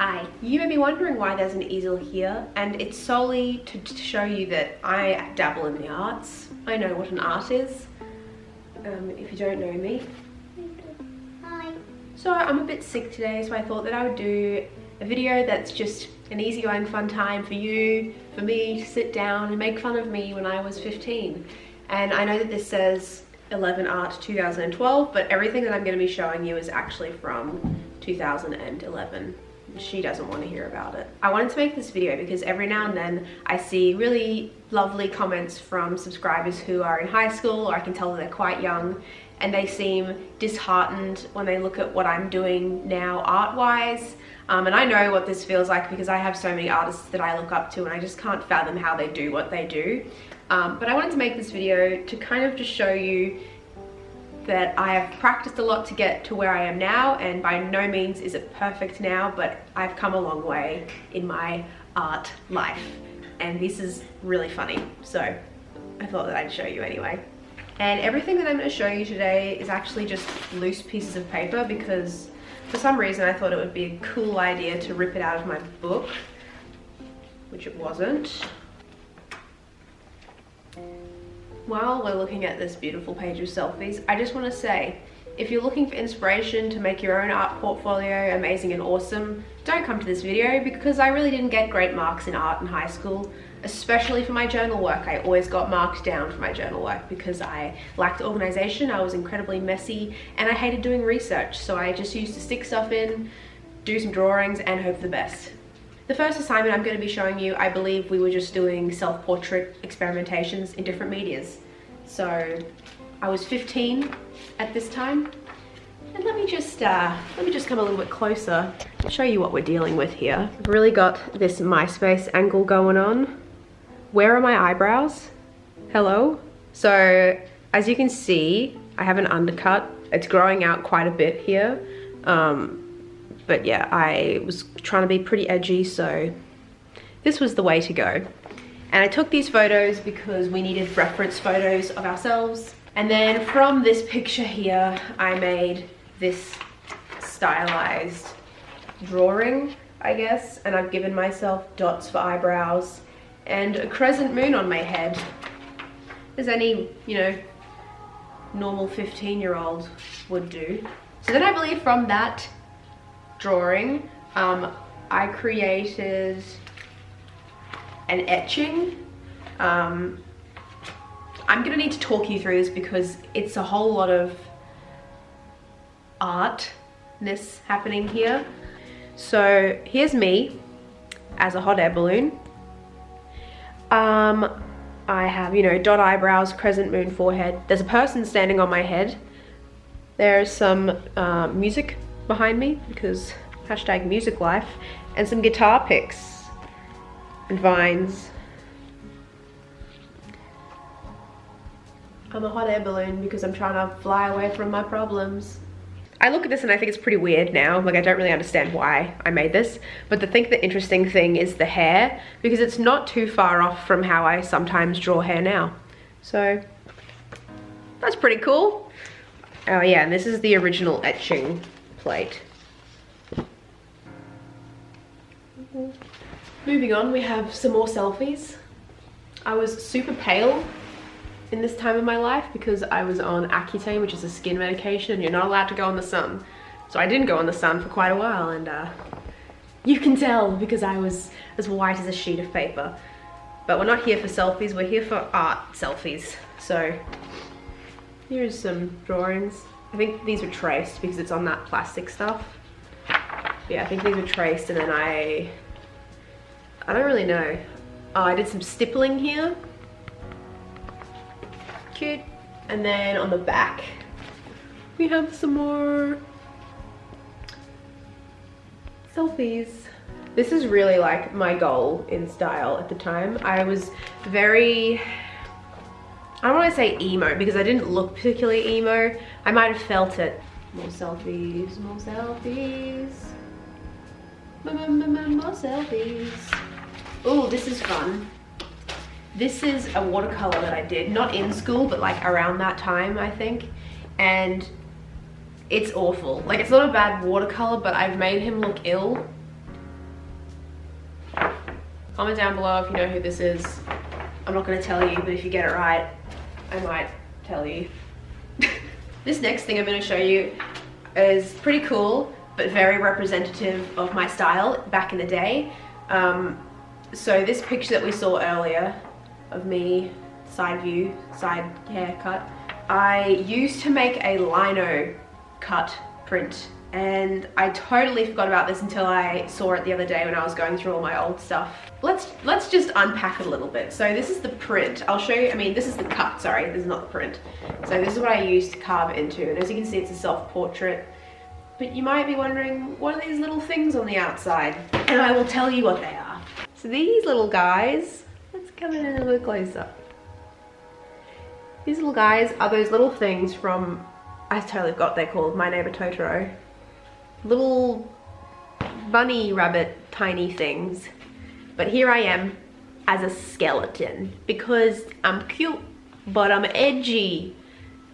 Hi, you may be wondering why there's an easel here, and it's solely to show you that I dabble in the arts. I know what an art is, if you don't know me. Hi. So I'm a bit sick today, so I thought that I would do a video that's just an easygoing fun time for you, for me to sit down and make fun of me when I was 15. And I know that this says 11 Art 2012, but everything that I'm going to be showing you is actually from 2011. She doesn't want to hear about it. I wanted to make this video because every now and then I see really lovely comments from subscribers who are in high school, or I can tell that they're quite young, and they seem disheartened when they look at what I'm doing now art-wise. And I know what this feels like because I have so many artists that I look up to and I just can't fathom how they do what they do. But I wanted to make this video to kind of just show you that I have practiced a lot to get to where I am now, and by no means is it perfect now, but I've come a long way in my art life, and this is really funny, so I thought that I'd show you anyway. And everything that I'm going to show you today is actually just loose pieces of paper because for some reason I thought it would be a cool idea to rip it out of my book, which it wasn't. While we're looking at this beautiful page of selfies, I just want to say, if you're looking for inspiration to make your own art portfolio amazing and awesome, don't come to this video because I really didn't get great marks in art in high school, especially for my journal work. I always got marked down for my journal work because I lacked organization, I was incredibly messy, and I hated doing research, so I just used to stick stuff in, do some drawings, and hope for the best. The first assignment I'm going to be showing you, I believe we were just doing self-portrait experimentations in different medias. So I was 15 at this time. And let me just come a little bit closer and show you what we're dealing with here. I've really got this MySpace angle going on. Where are my eyebrows? Hello? So as you can see, I have an undercut. It's growing out quite a bit here. But yeah, I was trying to be pretty edgy, so this was the way to go. And I took these photos because we needed reference photos of ourselves. And then from this picture here, I made this stylized drawing, I guess. And I've given myself dots for eyebrows and a crescent moon on my head, as any, you know, normal 15-year-old would do. So then I believe from that drawing, I created an etching. I'm gonna need to talk you through this because it's a whole lot of artness happening here. So here's me as a hot air balloon. I have, you know, dot eyebrows, crescent moon forehead. There's a person standing on my head. There's some music behind me because hashtag music life, and some guitar picks and vines. I'm a hot air balloon because I'm trying to fly away from my problems. I look at this and I think it's pretty weird now. Like, I don't really understand why I made this, but the interesting thing is the hair, because it's not too far off from how I sometimes draw hair now. So that's pretty cool. Oh yeah, and this is the original etching plate. Moving on, we have some more selfies. I was super pale in this time of my life because I was on Accutane, which is a skin medication, and you're not allowed to go in the sun. So I didn't go in the sun for quite a while, and you can tell because I was as white as a sheet of paper. But we're not here for selfies, we're here for art selfies. So here's some drawings. I think these were traced because it's on that plastic stuff. Yeah, I think these were traced, and then I don't really know. Oh, I did some stippling here. Cute. And then on the back, we have some more selfies. This is really like my goal in style at the time. I was very, I don't want to say emo because I didn't look particularly emo. I might have felt it. More selfies, more selfies. More selfies. Oh, this is fun. This is a watercolor that I did, not in school, but like around that time, I think. And it's awful. Like, it's not a bad watercolor, but I've made him look ill. Comment down below if you know who this is. I'm not going to tell you, but if you get it right, I might tell you. This next thing I'm going to show you is pretty cool, but very representative of my style back in the day. So this picture that we saw earlier of me, side view, side haircut, I used to make a lino cut print, and I totally forgot about this until I saw it the other day when I was going through all my old stuff. Let's just unpack it a little bit. So this is the print. I'll show you, I mean, this is the cut, sorry, this is not the print. So this is what I used to carve into, and as you can see, it's a self-portrait. But you might be wondering, what are these little things on the outside? And I will tell you what they are. So these little guys, let's come in a little bit closer. These little guys are those little things from, I totally forgot what they're called, My Neighbor Totoro. Little bunny rabbit tiny things. But here I am as a skeleton because I'm cute, but I'm edgy.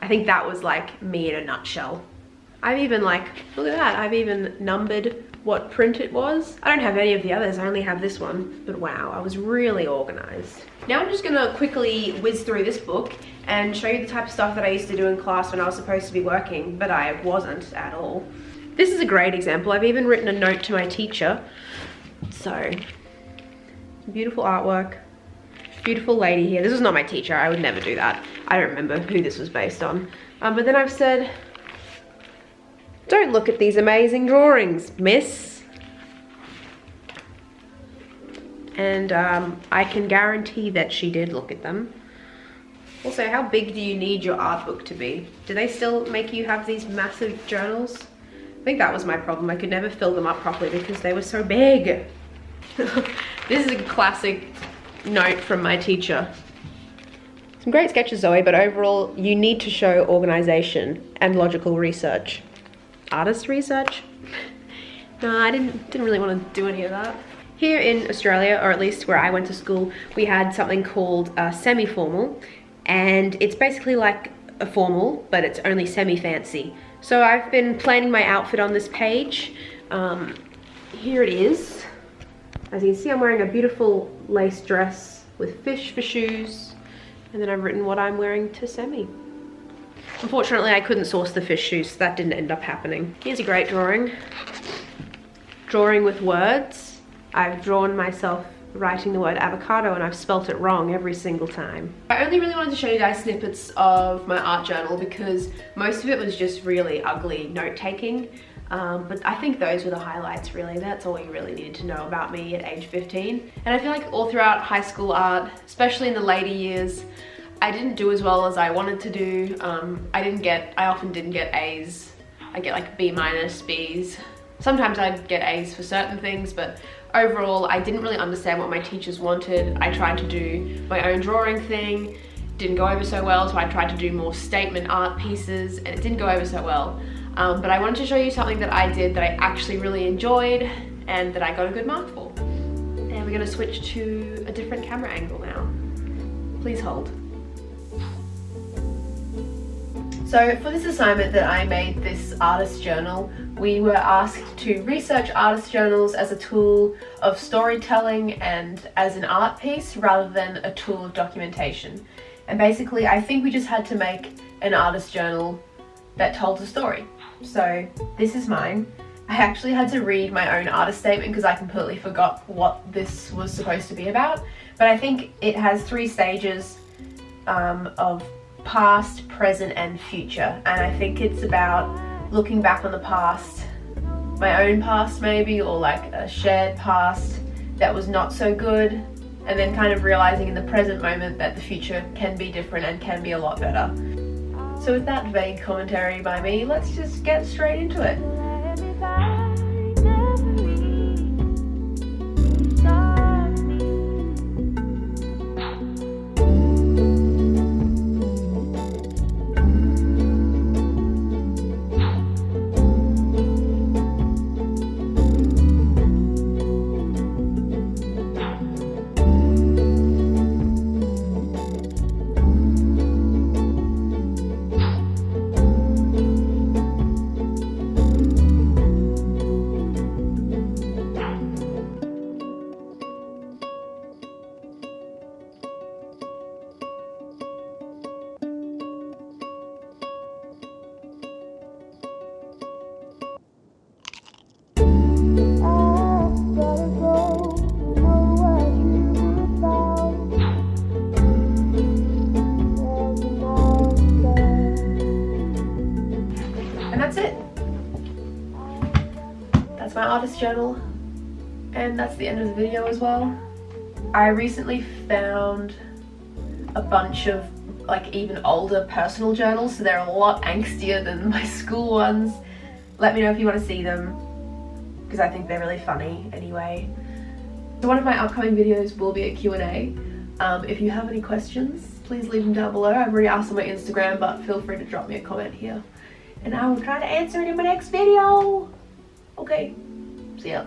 I think that was like me in a nutshell. I've even like, look at that, I've even numbered what print it was. I don't have any of the others, I only have this one, but wow, I was really organized. Now I'm just gonna quickly whiz through this book and show you the type of stuff that I used to do in class when I was supposed to be working, but I wasn't at all. This is a great example. I've even written a note to my teacher. So, beautiful artwork. Beautiful lady here. This was not my teacher, I would never do that. I don't remember who this was based on. But then I've said, don't look at these amazing drawings, miss. And I can guarantee that she did look at them. Also, how big do you need your art book to be? Do they still make you have these massive journals? I think that was my problem. I could never fill them up properly because they were so big. This is a classic note from my teacher. Some great sketches, Zoe, but overall you need to show organization and logical research. Artist research? No, I didn't really want to do any of that. Here in Australia, or at least where I went to school, we had something called semi-formal, and it's basically like a formal, but it's only semi-fancy. So I've been planning my outfit on this page. Here it is. As you can see, I'm wearing a beautiful lace dress with fish for shoes, and then I've written what I'm wearing to semi. Unfortunately, I couldn't source the fish shoes, so that didn't end up happening. Here's a great drawing. Drawing with words. I've drawn myself writing the word avocado, and I've spelt it wrong every single time. I only really wanted to show you guys snippets of my art journal because most of it was just really ugly note-taking. But I think those were the highlights, really. That's all you really needed to know about me at age 15. And I feel like all throughout high school art, especially in the later years, I didn't do as well as I wanted to do. I often didn't get A's. I get like B minus, B's. Sometimes I'd get A's for certain things, but overall I didn't really understand what my teachers wanted. I tried to do my own drawing thing, didn't go over so well, so I tried to do more statement art pieces, and it didn't go over so well. But I wanted to show you something that I did that I actually really enjoyed and that I got a good mark for. And we're gonna switch to a different camera angle now. Please hold. So for this assignment that I made this artist journal, we were asked to research artist journals as a tool of storytelling and as an art piece rather than a tool of documentation. And basically, I think we just had to make an artist journal that told a story. So this is mine. I actually had to read my own artist statement because I completely forgot what this was supposed to be about. But I think it has 3 stages of past, present, and future. And I think it's about looking back on the past, my own past maybe, or like a shared past that was not so good, and then kind of realizing in the present moment that the future can be different and can be a lot better. So with that vague commentary by me, let's just get straight into it. That's my artist journal, and that's the end of the video as well. I recently found a bunch of like even older personal journals, so they're a lot angstier than my school ones. Let me know if you want to see them, because I think they're really funny anyway. So one of my upcoming videos will be a Q&A. If you have any questions, please leave them down below. I've already asked on my Instagram, but feel free to drop me a comment here, and I will try to answer it in my next video. Okay, see ya.